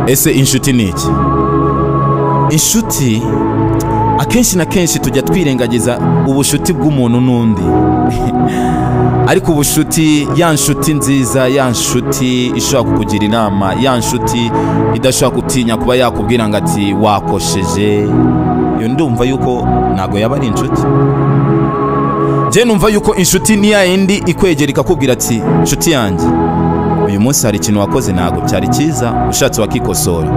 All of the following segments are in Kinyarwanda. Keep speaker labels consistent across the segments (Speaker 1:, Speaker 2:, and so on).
Speaker 1: ese inshuti ni iki? Inshuti akenshi na kenshi tujya twirengagiza ubushuti bw'umuntu n'undi ariko ubushuti, ya nshuti nziza, ya nshuti ishobora kukugira inama, ya nshuti idashobora gutinya kuba yakubwira ngo ati wakosheje, iyo ndumva yuko ntago yaba ari inshuti. Je numva yuko inshuti ni ya yindi ikwegera ikakubwira ati inshuti yanjye, uyu munsi hari ikintu wakoze ntago cyari cyiza, ushatse wakikosora.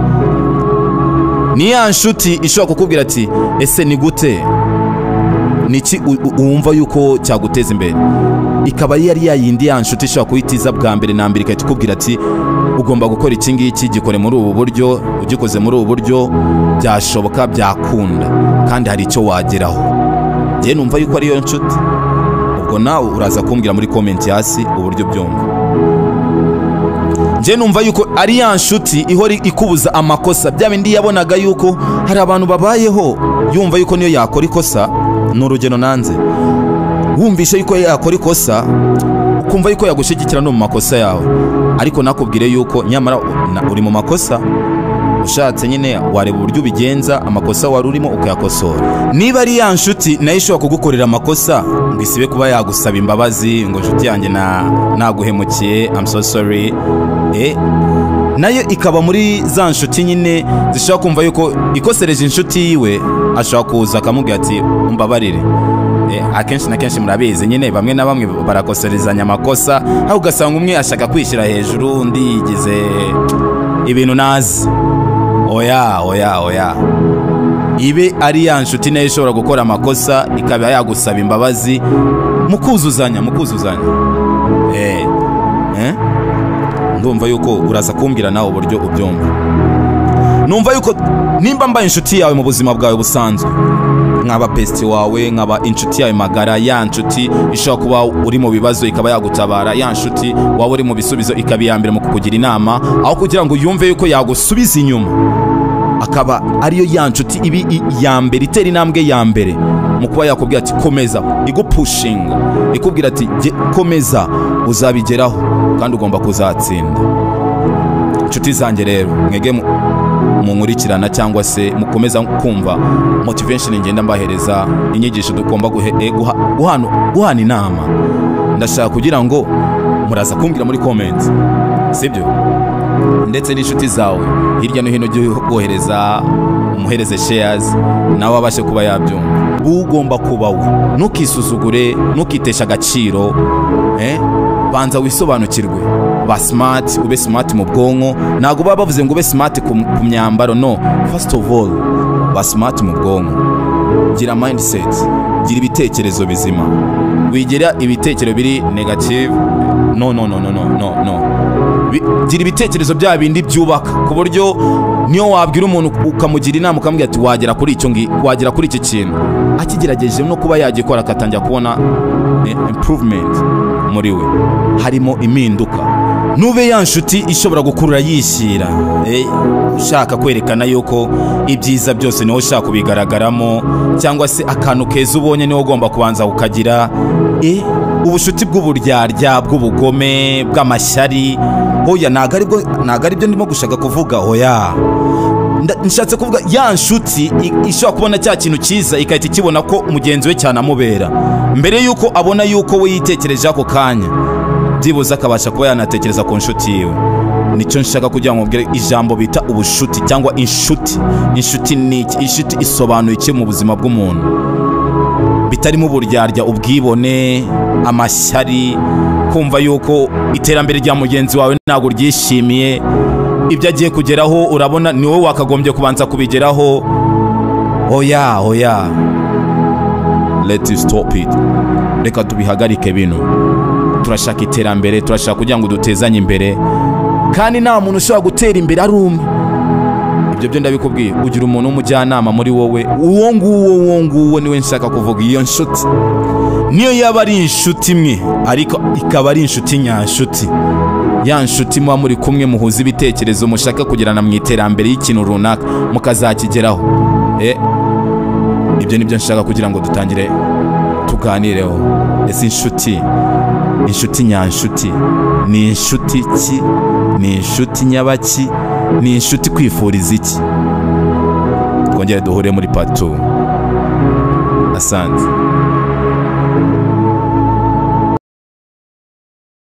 Speaker 1: Ni ya nshuti ishobora kukubwira ati ese ni gute, niki wumva yuko cyaguteza imbere, ikaba yari ya yindi ya nshuti ishobora kuhitiza bwa mbere na mbere ikahita ikubwira ati ugomba gukora iki ngiki, gikore muri ubu buryo, ugikoze muri ubu buryo byashoboka, byakunda kandi hari icyo wageraho. Je numva yuko ari yo nshuti. Ubwo nawe uraza kumbwira muri comment hasi uburyo byumva. Je numva yuko ari ya nshuti ihora ikubuza amakosa, bya bindi yabonaga yuko hari abantu babayeho yumva yuko niyo yakora ikosa, n'urugero nanze wumvishe yuko yakora ikosa ukumva yuko yagushigikira no mu makosa yawe, ariko nakubwire yuko nyamara uri mu makosa, ushatse nyine wareba uburyo ubigenza amakosa wari urimo ukayakosora. Niba ari ya nshuti nayo ishobora kugukorera amakosa ngo isibe kuba yagusaba imbabazi ngo nshuti yanjye naguhemukiye, I'm so sorry, nayo ikaba muri za nshuti nyine zishobora kumva yuko ikosereje inshuti yiwe, ashobora kuza akamubwira ati umbabarire. Akenshi na kenshi murabizi nyine bamwe na bamwe barakoserezanya amakosa, aho ugasanga umwe ashaka kwishyira hejuru undi yigize ibintu nazi. Oya ibe ari ya nshuti nayo ishobora gukora amakosa ikaba yagusaba imbabazi, mukuzuzanya. Ndumva yuko uraza kumbwira nawe uburyo ubyumva. Numva yuko nimba mbaye inshuti yawe mu buzima bwawe busanzwe, nkaba besti wawe, nkaba inshuti yawe magara, ya nshuti ishobora kuba uri mu bibazo ikaba yagutabara, ya nshuti waba uri mu bisubizo ikaba iya mbere mu kukugira inama, aho kugira ngo yumve yuko yagusubiza inyuma, akaba ariyo ya nshuti ibi ya mbere, itera intambwe ya mbere mu kuba yakubwira ati komeza, igupushinga, ikubwira ati komeza uzabigeraho kandi ugomba kuzatsinda. Inshuti zanjye rero, mwege munkurikirana cyangwa se mukomeza kumva motivation ngenda mbahereza, inyigisho dugomba guhana inama, ndashaka kugira ngo muraza kumbwira muri comment, sibyo? Ndetse n'inshuti zawe hirya no hino ujye wohereza, umuhereze shares nawe abashe kuba yabyumva. Ugomba kuba we, ntukisuzugure, ntukitesha agaciro, banza wisobanukirwe, ba smart, ube smart mu bwonko. Ntago baba bavuze ngo ube smart ku myambaro, no, first of all ba smart mu bwonko. Gira mindset, gira ibitekerezo bizima, wigira ibitekerezo biri negative, no. Gira ibitekerezo bya bindi byubaka, ku buryo niyo wabwira umuntu ukamugira inama ukamubwira ati wagera kuri icyo wagera kuri iki kintu, akigerageje no kuba yagikora akatangira kubona improvement muri we, harimo impinduka. Nube ya nshuti ishobora gukurura yishyira, ushaka kwerekana yuko ibyiza byose niho ushaka kubigaragaramo, cyangwa se akantu keza ubonye niho ugomba kubanza ukagira. Ubushuti bw'uburyarya, bw'ubugome, bw'amashyari, oya ntago aribyo ndimo gushaka kuvuga. Oya, nshatse kuvuga ya nshuti ishobora kubona cya kintu cyiza ikahita ikibona ko mugenzi we cyanamubera, mbere yuko abona yuko we yitekereje ako kanya, byibuze akabasha kuba yanatekereza ku nshuti yiwe. Nicyo nshaka kugira ngo mubwire ijambo bita ubushuti cyangwa inshuti. Inshuti ni iki? Inshuti isobanuye iki mu buzima bw'umuntu, bitarimo uburyarya, ubwibone, amashyari, kumva yuko iterambere rya mugenzi wawe ntabwo ryishimiye, ibyo agiye kugeraho urabona ni wowe wakagombye kubanza kubigeraho. Oya, let's stop it. Reka tubihagarike bino. Turashaka iterambere, turashaka kugira ngo dutezanye imbere, kandi nta muntu ushobora gutera imbere ari umwe. Ibyo byo ndabikubwiye, ugira umuntu w'umujyanama muri wowe, uwo nguwo niwe nshaka kuvuga. Iyo nshuti niyo yaba ari inshuti imwe ariko ikaba ari inshuti nyanshuti, ya nshuti muba muri kumwe muhuza ibitekerezo, mushaka kugirana mu iterambere y'ikintu runaka mukazakigeraho. Ibyo nibyo nshaka kugira ngo dutangire tuganireho. Ese inshuti nyanshuti ni inshuti ki? Ni inshuti nyabaki? ni inshuti kwifuriza iki? Twongere duhure muri part 2. Asante.